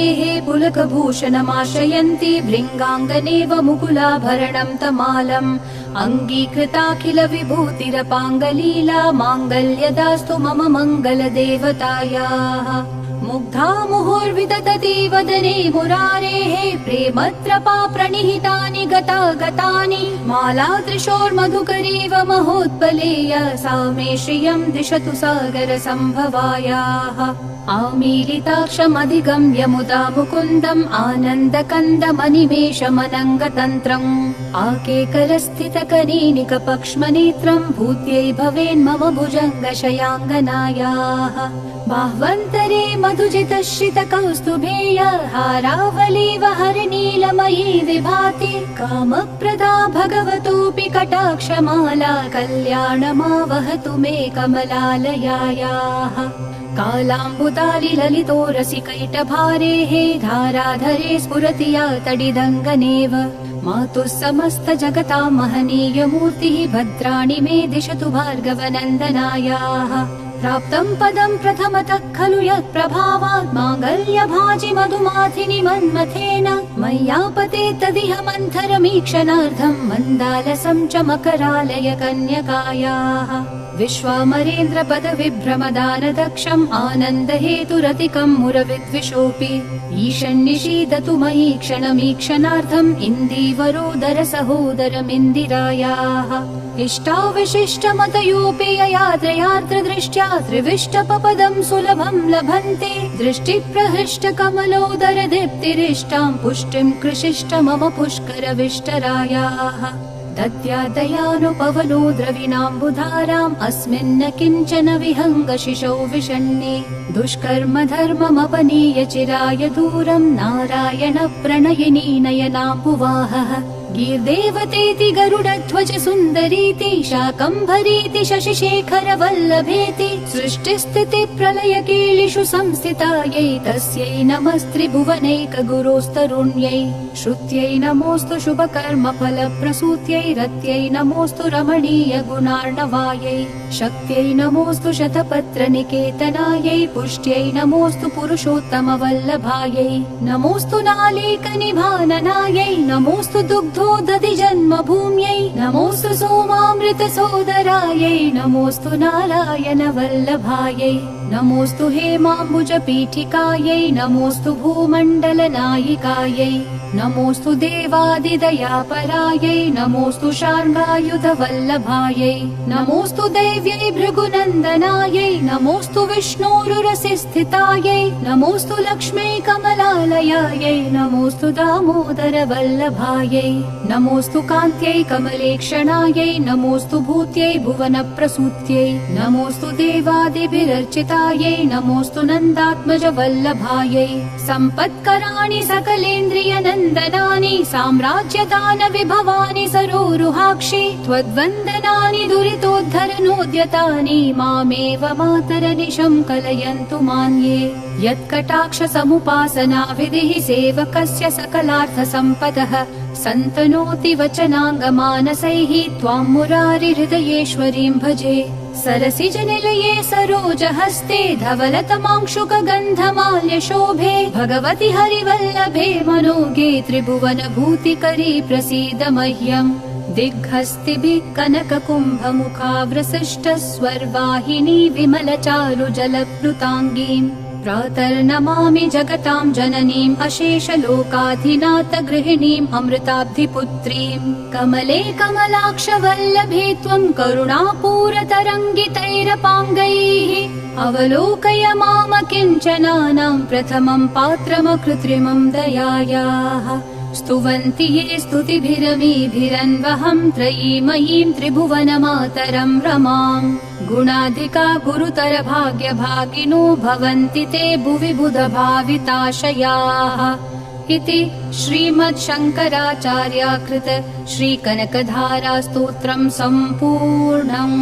मुरारेः पुलकभूषणमाशयन्ति भृङ्गाङ्गनेव मुकुलाभरणं तमालम् अङ्गीकृताखिल विभूतिरपाङ्गलीला माङ्गल्यदास्तु मम मङ्गलदेवतायाः मुग्धा मुहुर्विदधति वदने मुरारेः प्रेमत्रपा प्रणिहितानि गतानि मालादृशोर्मधुकरीव महोत्पलेय सा मे श्रियं दिशतु सागरसम्भवायाः आमीलिताक्षमधिगम्य मुदा मुकुन्दम् आनन्दकन्दमनिमेषमनङ्गतन्त्रम् आकेकरस्थितकनीनिकपक्ष्मनेत्रम् भूत्यै भवेन्मम भुजङ्गशयाङ्गनायाः बाह्वन्तरे मधुजितश्रितकौस्तुभेय हारावलीव हरिनीलमयी विभाति कामप्रदा भगवतोऽपि कटाक्षमाला कल्याणमावहतु मे कमलालयायाः कालाम्बुतालि ललितोरसिकैटभारेः धाराधरे स्फुरति या तडिदङ्गनेव मातुः समस्त जगतां महनीयमूर्तिः भद्राणि मे दिशतु भार्गवनन्दनायाः प्राप्तं पदं प्रथमतः खलु यत्प्रभावात् माङ्गल्यभाजि मधुमाथिनि मन्मथेन मय्यापते तदिह मन्थरमीक्षणार्थं मन्दालसं च मकरालय कन्यकायाः विश्वामरेन्द्रपदविभ्रमदानदक्षम् आनन्दहेतुरतिकं मुरविद्विषोऽपि ईशन्निषीदतु मयि क्षणमीक्षणार्थम् इन्दीवरोदर सहोदरमिन्दिरायाः इष्टाविशिष्टमतयोऽपि ययात्रयार्त्रदृष्ट्या त्रिविष्टपपदं सुलभं लभन्ते दृष्टिप्रहृष्टकमलोदर दीप्तिरिष्टां पुष्टिं कृशिष्ट मम पुष्करविष्टरायाः दद्यादयानुपवनो द्रविणाम्बुधाराम् अस्मिन्न किञ्चन विहङ्गशिशौ विषण्णे दुष्कर्म धर्ममपनीय चिराय दूरम् नारायण प्रणयिनी नयनाम्बुवाहः गीर्देवतेति गरुडध्वज सुन्दरीति शाकम्भरीति शशिशेखर वल्लभेति सृष्टिस्थिति प्रलय कीलिषु संस्थितायै तस्यै नमस्त्रिभुवनैक गुरोस्तरुण्यै श्रुत्यै नमोऽस्तु शुभकर्म फलप्रसूत्यै रत्यै नमोऽस्तु रमणीय गुणार्णवायै शक्त्यै नमोऽस्तु शतपत्र निकेतनायै पुष्ट्यै नमोऽस्तु पुरुषोत्तम वल्लभायै नमोऽस्तु नालीकनिभाननायै नमोऽस्तु दुग्धोदधि जन्मभूम्यै नमोऽस्तु सोमामृत सोदरायै नमोऽस्तु नारायण वल्लभायै नमोऽस्तु हेमाम्बुज पीठिकायै नमोऽस्तु भूमण्डल नायिकायै नमोऽस्तु देवादिदयापरायै नमोऽस्तु शार्ङ्गायुध वल्लभायै नमोऽस्तु देव्यै भृगुनन्दनायै नमोऽस्तु विष्णोरुरसि स्थितायै नमोऽस्तु लक्ष्म्यै कमलालयायै नमोऽस्तु दामोदर वल्लभायै नमोऽस्तु कान्त्यै कमलेक्षणायै नमोऽस्तु भूत्यै भुवनप्रसूत्यै नमोऽस्तु देवादिभिरर्चितायै नमोऽस्तु नन्दात्मज वल्लभायै सम्पत्कराणि सकलेन्द्रियनन्दनानि साम्राज्यदान विभवानि सरोरुहाक्षि त्वद्वन्दनानि दुरितोद्धरनोद्यतानि मामेव मातरनिशं कलयन्तु मान्ये यत्कटाक्ष समुपासना विधिः सेवकस्य सकलार्थसम्पदः सन्तनोति वचनाङ्गमानसैः त्वां मुरारि हृदयेश्वरीं भजे सरसिजनिलये सरोजहस्ते धवलतमांशुकगन्धमाल्यशोभे भगवति हरिवल्लभे मनोगे त्रिभुवनभूतिकरी प्रसीद मह्यम् दिग्हस्तिभिः कनककुम्भमुखाव्रसिष्टस्वर्वाहिनी विमलचारुजलप्लुताङ्गीम् प्रातर्नमामि जगतां जननीम् अशेषलोकाधिनाथ गृहिणीम् अमृताब्धिपुत्रीम् कमले कमलाक्षवल्लभे त्वं करुणापूरतरङ्गितैरपाङ्गैः अवलोकय माम किञ्चनानां प्रथमं पात्रमकृत्रिमं दयायाः स्तुवन्ति ये स्तुतिभिरमीभिरन्वहं त्रयीमयीं त्रिभुवनमातरं रमाम् गुणाधिका गुरुतर भाग्यभागिनो भवन्ति ते भुवि बुधभाविताशयाः इति श्रीमच्छङ्कराचार्याकृत श्रीकनकधारा स्तोत्रं सम्पूर्णम्।